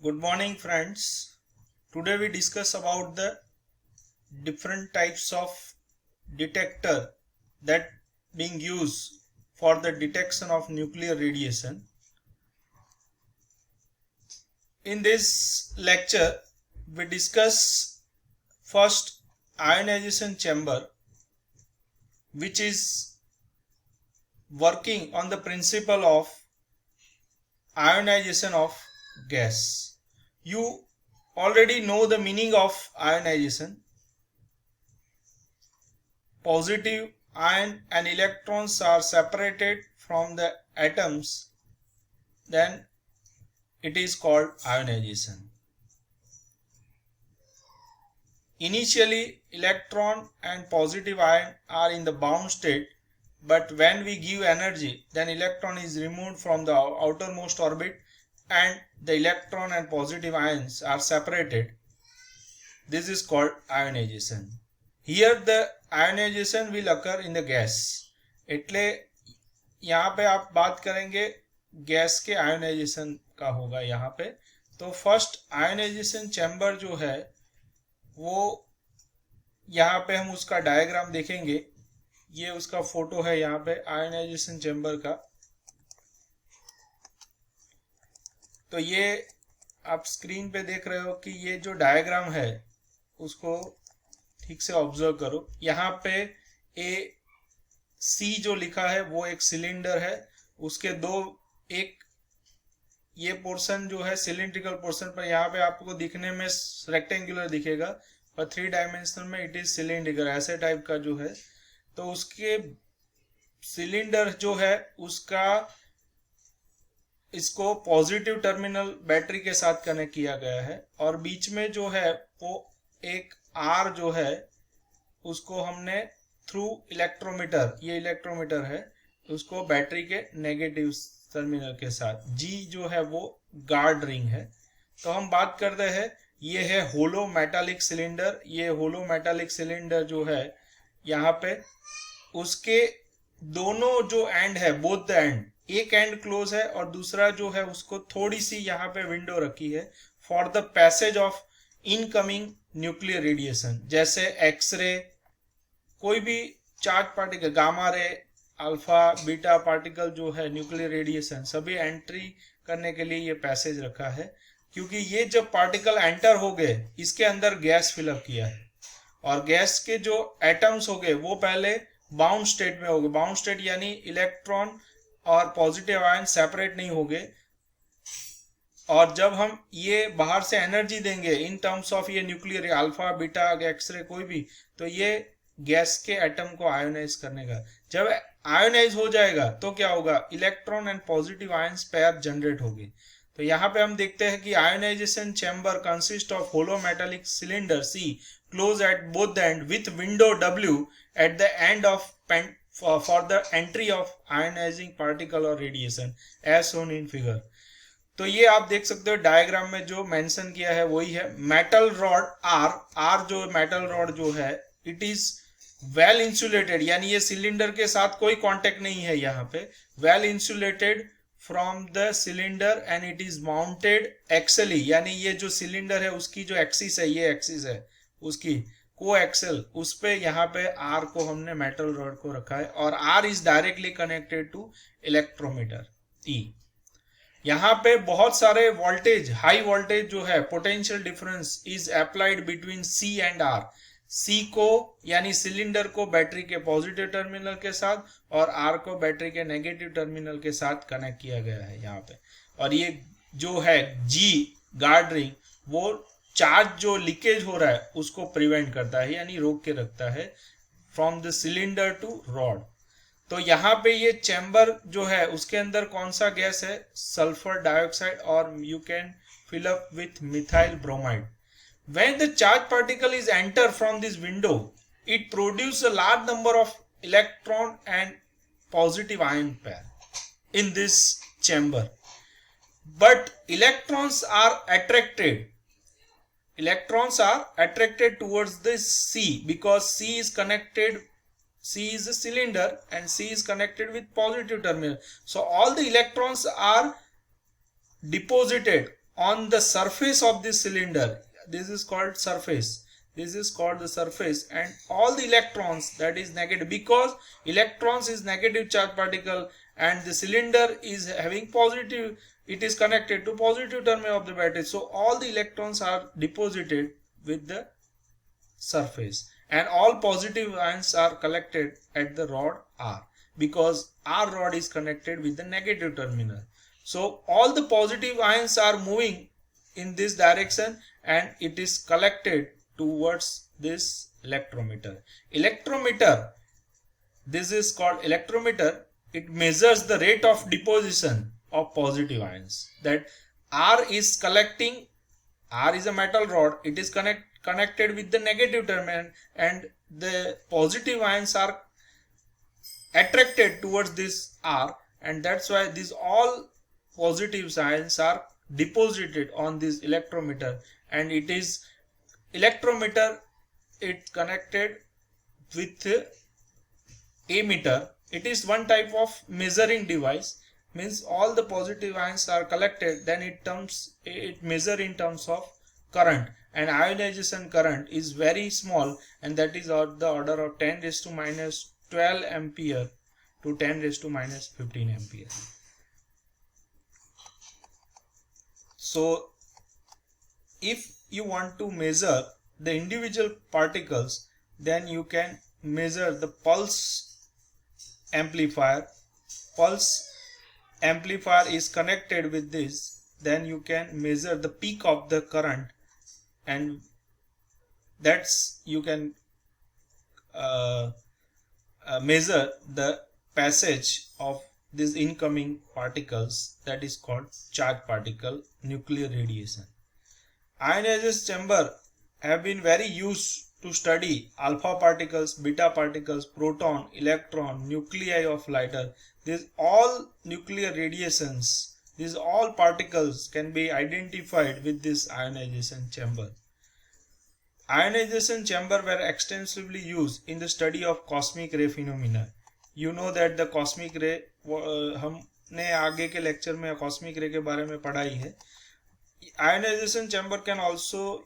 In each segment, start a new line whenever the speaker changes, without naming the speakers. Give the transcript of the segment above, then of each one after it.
Good morning friends. Today we discuss about the different types of detector that being used for the detection of nuclear radiation. In this lecture we discuss first ionization chamber, which is working on the principle of ionization of gas. You already know the meaning of ionization. Positive ion and electrons are separated from the atoms, then it is called ionization. Initially, electron and positive ion are in the bound state, but when we give energy, then electron is removed from the outermost orbit and the electron and positive ions are separated. This is called ionization. Here the ionization will occur in the gas. એટલે यहाँ पे आप बात करेंगे gas के ionisation का होगा यहाँ पे. तो फर्स्ट आयोनाइजेशन चैम्बर जो है वो यहाँ पे हम उसका डायग्राम देखेंगे. ये उसका फोटो है यहाँ पे आयोनाइजेशन चैम्बर का. तो ये आप स्क्रीन पे देख रहे हो कि ये जो डायग्राम है उसको ठीक से ऑब्जर्व करो. यहाँ पे ए सी जो लिखा है वो एक सिलेंडर है. उसके दो एक ये पोर्शन जो है सिलिंड्रिकल पोर्शन पर यहाँ पे आपको दिखने में रेक्टेंगुलर दिखेगा, पर 3 डायमेंशनल में इट इज सिलिंड्रिकल ऐसे टाइप का जो है. तो उसके सिलेंडर जो है उसका इसको पॉजिटिव टर्मिनल बैटरी के साथ कनेक्ट किया गया है और बीच में जो है वो एक आर जो है उसको हमने थ्रू इलेक्ट्रोमीटर, ये इलेक्ट्रोमीटर है, उसको बैटरी के नेगेटिव टर्मिनल के साथ. जी जो है वो गार्ड रिंग है. तो हम बात करते हैं ये है होलो मेटालिक सिलेंडर. ये होलो मेटालिक सिलेंडर जो है यहाँ पे उसके दोनों जो एंड है, बोथ द एंड, एक एंड क्लोज है और दूसरा जो है उसको थोड़ी सी यहाँ पे विंडो रखी है for the passage of incoming nuclear radiation. जैसे एक्सरे, कोई भी charge particle, gamma ray, alpha beta particle जो है न्यूक्लियर रेडिएशन, सभी एंट्री करने के लिए ये पैसेज रखा है. क्योंकि ये जब पार्टिकल एंटर हो गए इसके अंदर गैस फिलअप किया है और गैस के जो एटम्स हो गए वो पहले बाउंड स्टेट में हो गए. बाउंड स्टेट यानी इलेक्ट्रॉन और पॉजिटिव आयन सेपरेट नहीं हो गए. और जब हम ये बाहर से एनर्जी देंगे इन टर्म्स ऑफ ये न्यूक्लियर अल्फा बीटा एक्सरे कोई भी, तो ये गैस के एटम को आयोनाइज करने का. जब आयोनाइज हो जाएगा तो क्या होगा, electron and positive ions pair generate होगी. तो यहाँ पे हम देखते हैं कि ionisation chamber consist of hollow metallic cylinder C close at both the end with window W at the end of for the entry of ionizing particle or radiation as shown in figure. तो ये आप देख सकते हो diagram में जो mention किया है वही है. मेटल रॉड आर जो मेटल रॉड जो है इट इज वेल इंसुलेटेड, यानी ये सिलेंडर के साथ कोई कांटेक्ट नहीं है यहाँ पे. Well insulated from the cylinder and it is mounted axially, यानी ये जो सिलेंडर है उसकी जो एक्सिस है, ये एक्सिस है उसकी को एक्सेल, उस पे यहाँ पे आर को हमने मेटल रॉड को रखा है और R is directly connected to electrometer E. यहाँ पे बहुत सारे वोल्टेज, हाई वोल्टेज जो है potential difference is applied between C and R. C को यानी सिलेंडर को बैटरी के पॉजिटिव टर्मिनल के साथ और आर को बैटरी के नेगेटिव टर्मिनल के साथ कनेक्ट किया गया है यहाँ पे. और ये जो है जी गार्ड रिंग वो चार्ज जो लीकेज हो रहा है उसको प्रिवेंट करता है, यानी रोक के रखता है from the cylinder to rod. तो यहाँ पे ये चैम्बर जो है उसके अंदर कौन सा गैस है, सल्फर डाइऑक्साइड, और you can fill up with methyl bromide. When the charge particle is enter from this window, it produces a large number of electron and positive ion pair in this chamber. But electrons are attracted towards this C because C is connected, C is a cylinder and C is connected with positive terminal. So all the electrons are deposited on the surface of this cylinder. This is called surface. This is called the surface, and all the electrons, that is negative, because electrons is negative charge particle and the cylinder is having positive, it is connected to positive terminal of the battery, so all the electrons are deposited with the surface and all positive ions are collected at the rod R, because R rod is connected with the negative terminal. So all the positive ions are moving in this direction and it is collected towards this electrometer. Electrometer, this is called electrometer. It measures the rate of deposition of positive ions. That R is collecting, R is a metal rod, it is connected with the negative terminal and the positive ions are attracted towards this R, and that's why these all positive ions are deposited on this electrometer, and it is electrometer, it connected with ammeter. It is one type of measuring device, means all the positive ions are collected, then it measure in terms of current, and ionization current is very small, and that is of the order of 10 raised to minus 12 ampere to 10 raised to minus 15 ampere. So if you want to measure the individual particles, then you can measure the pulse amplifier. Pulse amplifier is connected with this, then you can measure the peak of the current, and that's you can measure the passage of these incoming particles, that is called charge particle nuclear radiation. Ionization chamber have been very used to study alpha particles, beta particles, proton, electron, nuclei of lighter. These all nuclear radiations, these all particles can be identified with this ionization chamber. Ionization chamber were extensively used in the study of cosmic ray phenomena. You know that the cosmic ray, हमने आगे के lecture में cosmic ray के बारे में पढ़ा ही है. Ionization chamber can also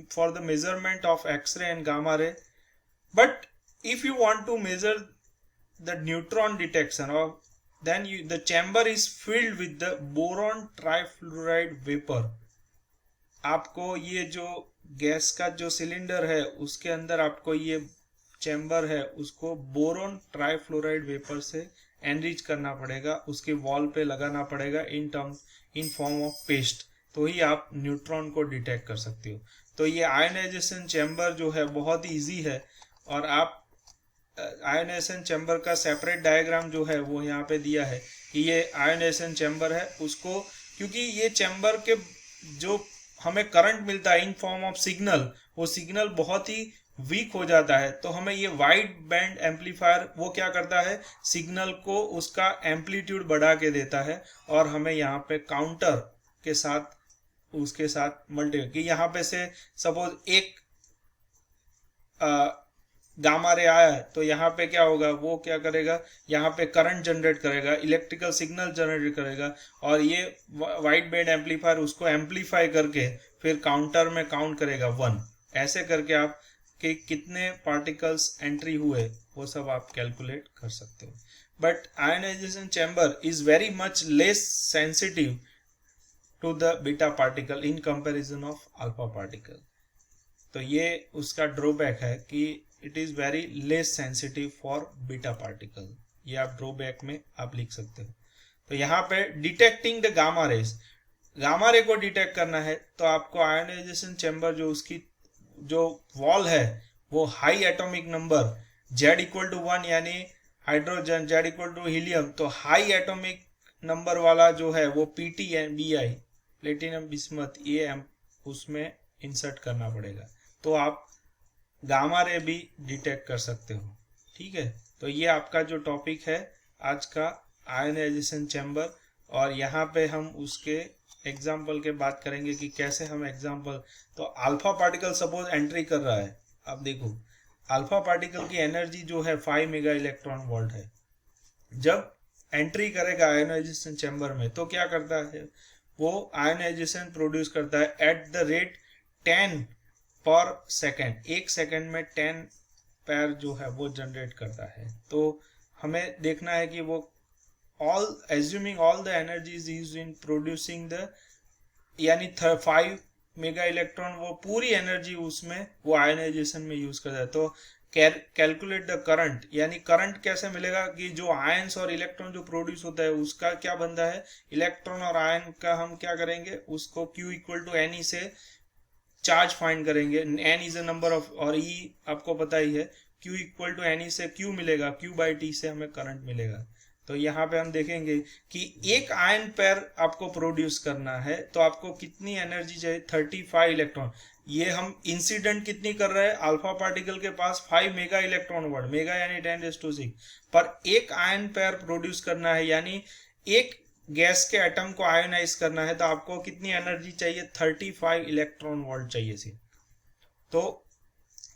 for the measurement of X-ray and gamma ray, but if you want to measure the neutron detection, or then the chamber is filled with the boron trifluoride vapor. आपको ये जो gas का जो cylinder है उसके अंदर आपको ये चैम्बर है उसको बोरोन ट्राइफ्लोराइड वेपर से एनरिच करना पड़ेगा, उसके वॉल पे लगाना पड़ेगा इन फॉर्म ऑफ पेस्ट, तो ही आप न्यूट्रॉन को डिटेक्ट कर सकते हो. तो ये आयनाइजेशन चैम्बर जो है बहुत ही इजी है, और आप आयनाइजेशन चैम्बर का सेपरेट डायग्राम जो है वो यहाँ पे दिया है कि ये आयनाइजेशन चैम्बर है उसको, क्योंकि ये चैम्बर के जो हमें करंट मिलता है इन फॉर्म ऑफ सिग्नल, वो सिग्नल बहुत ही वीक हो जाता है, तो हमें ये वाइड बैंड एम्पलीफायर वो क्या करता है, सिग्नल को उसका एम्पलीट्यूड बढ़ा के देता है, और हमें यहाँ पे काउंटर के साथ उसके साथ मल्टी कि यहाँ पे से सपोज एक गामा रे आया है, तो यहाँ पे क्या होगा, वो क्या करेगा, यहाँ पे करंट जनरेट करेगा, इलेक्ट्रिकल सिग्नल जनरेट करेगा, और ये वाइड बैंड एम्पलीफायर उसको एम्पलीफाई करके फिर काउंटर में काउंट करेगा 1. ऐसे करके आप कि कितने पार्टिकल्स एंट्री हुए वो सब आप कैलकुलेट कर सकते हो. But ionisation chamber is very much less sensitive to the beta particle in comparison of alpha particle. तो ये उसका ड्रॉबैक है कि it is very less sensitive for beta particle. ये आप ड्रॉबैक में आप लिख सकते हो. तो यहाँ पे detecting the gamma rays, gamma ray को डिटेक्ट करना है तो आपको आयनाइजेशन चैम्बर जो उसकी जो वॉल है वो high atomic number Z equal to 1 यानी hydrogen, Z equal to helium, तो हाई एटॉमिक नंबर वाला जो है वो Pt and Bi platinum bismuth ये उसमें इंसर्ट करना पड़ेगा, तो आप गामा रे भी डिटेक्ट कर सकते हो. ठीक है, तो ये आपका जो टॉपिक है आज का आयनाइजेशन चैम्बर, और यहाँ पे हम उसके एग्जाम्पल के बात करेंगे कि कैसे हम एग्जाम्पल. तो अल्फा पार्टिकल सपोज एंट्री कर रहा है, अब देखो अल्फा पार्टिकल की एनर्जी जो है 5 मेगा इलेक्ट्रॉन वोल्ट है. जब एंट्री करेगा आयनाइजेशन चैम्बर में तो क्या करता है, वो आयोनाइजेशन प्रोड्यूस करता है एट द रेट 10 पर सेकेंड, 1 सेकेंड में 10 पेयर जो है वो जनरेट करता है। तो हमें देखना है कि वो assuming all the energy is used in producing the यानी 5 मेगा इलेक्ट्रॉन, वो पूरी एनर्जी उसमें वो आयनाइजेशन में यूज करता है। तो कैलकुलेट द करंट, यानी करंट कैसे मिलेगा कि जो आयंस और इलेक्ट्रॉन जो प्रोड्यूस होता है उसका क्या बनता है, इलेक्ट्रॉन और आयन का हम क्या करेंगे, उसको Q इक्वल टू एन से चार्ज फाइंड करेंगे। n is a number of, और E आपको पता ही है, Q इक्वल टू एन से Q मिलेगा, Q बाई T से हमें करंट मिलेगा। तो यहाँ पे हम देखेंगे कि एक आयन पेयर आपको प्रोड्यूस करना है तो आपको कितनी एनर्जी चाहिए, 35 इलेक्ट्रॉन। ये हम इंसिडेंट कितनी कर रहे हैं, अल्फा पार्टिकल के पास 5 मेगा इलेक्ट्रॉन वोल्ट, मेगा यानी 10⁶, पर एक आयन पेयर प्रोड्यूस करना है, यानी एक गैस के एटम को आयोनाइज करना है, तो आपको कितनी एनर्जी चाहिए, 35 इलेक्ट्रॉन वोल्ट चाहिए सी। तो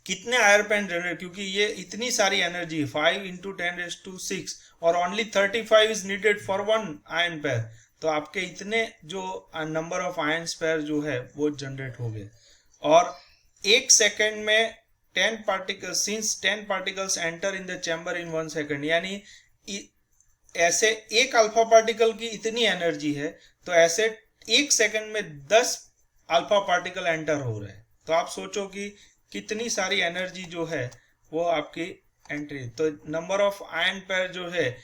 कितने आयन पेयर जनरेट, क्योंकि ये इतनी सारी एनर्जी 5 इंटू 10⁶ और only 35 is needed for 1 ion pair, तो आपके इतने जो नंबर ऑफ आयन पेयर जो है वो जनरेट हो गए। और 1 सेकेंड में 10 particles, since 10 particles enter in the chamber in 1 second, यानी ऐसे एक अल्फा पार्टिकल की इतनी एनर्जी है, तो ऐसे 1 सेकेंड में 10 अल्फा पार्टिकल एंटर हो रहे हैं। तो आप सोचो कि कितनी सारी एनर्जी जो है वो आपकी एंट्री। तो नंबर ऑफ आयन पेयर जो है,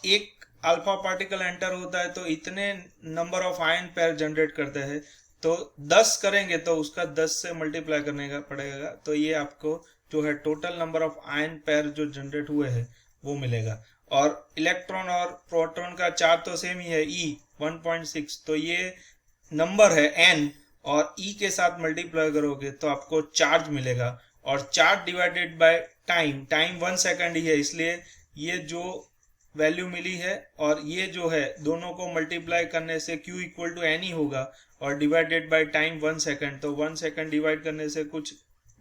एक अल्फा पार्टिकल एंटर होता है तो इतने number of ion pair generate करते हैं, तो 10 करेंगे तो उसका 10 से मल्टीप्लाई करने का पड़ेगा, तो ये आपको जो है total number of ion pair जो जनरेट हुए हैं वो मिलेगा। और इलेक्ट्रॉन और प्रोटॉन का चार्ज तो सेम ही है, E 1.6, तो ये नंबर है n, और E के साथ मल्टीप्लाई करोगे तो आपको चार्ज मिलेगा, और charge divided by time, time 1 second ही है, इसलिए ये जो वैल्यू मिली है और ये जो है दोनों को मल्टीप्लाई करने से Q इक्वल टू एन ही होगा, और डिवाइडेड बाय टाइम 1 सेकेंड, तो 1 सेकेंड डिवाइड करने से कुछ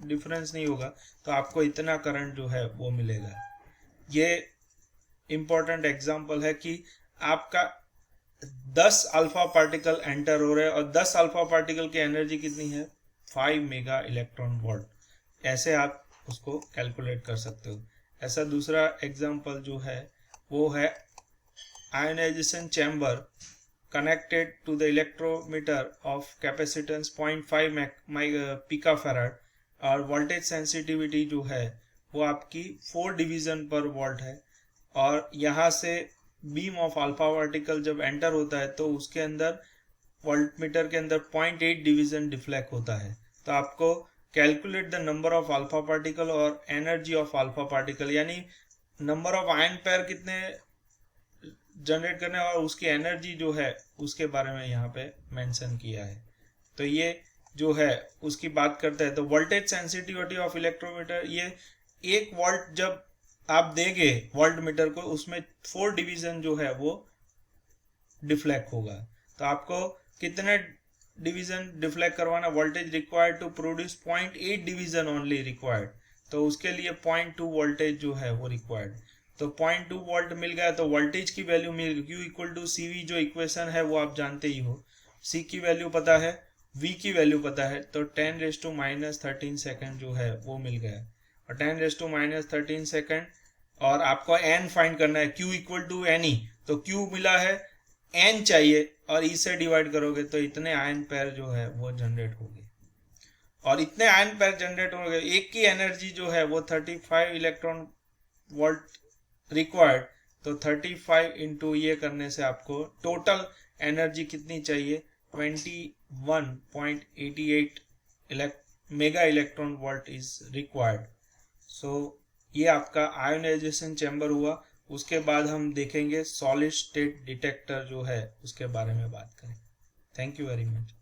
डिफरेंस नहीं होगा, तो आपको इतना करंट जो है वो मिलेगा। ये इंपॉर्टेंट एग्जांपल है कि आपका 10 अल्फा पार्टिकल एंटर हो रहे हैं और 10 अल्फा पार्टिकल की एनर्जी कितनी है, 5 मेगा इलेक्ट्रॉन वोल्ट। ऐसे आप उसको कैलकुलेट कर सकते हो। ऐसा दूसरा एग्जांपल जो है वो है ionisation chamber connected to the electrometer of capacitance 0.5 picofarad, और वोल्टेज सेंसिटिविटी जो है वो आपकी 4 डिवीजन पर वोल्ट है, और यहाँ से बीम ऑफ अल्फा पार्टिकल जब एंटर होता है तो उसके अंदर वोल्टमीटर के अंदर 0.8 डिवीजन डिफ्लेक्ट होता है। तो आपको calculate the number of alpha particle और एनर्जी ऑफ अल्फा पार्टिकल, यानी नंबर ऑफ आयन पेयर कितने जनरेट करने और उसकी एनर्जी जो है उसके बारे में यहाँ पे मेंशन किया है। तो ये जो है उसकी बात करते हैं। तो वोल्टेज सेंसिटिविटी ऑफ इलेक्ट्रोमीटर, ये 1 वोल्ट जब आप देंगे वोल्ट मीटर को, उसमें 4 डिवीजन जो है वो डिफ्लेक्ट होगा। तो आपको कितने डिवीजन डिफ्लेक्ट करवाना, voltage required to produce 0.8 division only required, तो उसके लिए 0.2 वोल्टेज जो है वो रिक्वायर्ड। तो 0.2 वोल्ट मिल गया तो वोल्टेज की वैल्यू मिल गई, Q इक्वल टू CV जो इक्वेशन है वो आप जानते ही हो, C की वैल्यू पता है, V की वैल्यू पता है, तो 10⁻13 सेकेंड जो है वो मिल गया, और 10⁻13 सेकेंड, और आपको n फाइंड करना है, Q equal to N E, तो Q मिला है, n चाहिए, और E से डिवाइड करोगे तो इतने आयन पेयर जो है वो जनरेट होगी, और इतने आयन पेयर जनरेट हो गए, एक की एनर्जी जो है वो 35 इलेक्ट्रॉन वोल्ट रिक्वायर्ड, तो 35 इंटू ये करने से आपको टोटल एनर्जी कितनी चाहिए, 21.88 mega electron volt is required. So ये आपका आयोनाइजेशन चैम्बर हुआ। उसके बाद हम देखेंगे सॉलिड स्टेट डिटेक्टर जो है उसके बारे में बात करें। Thank you very much.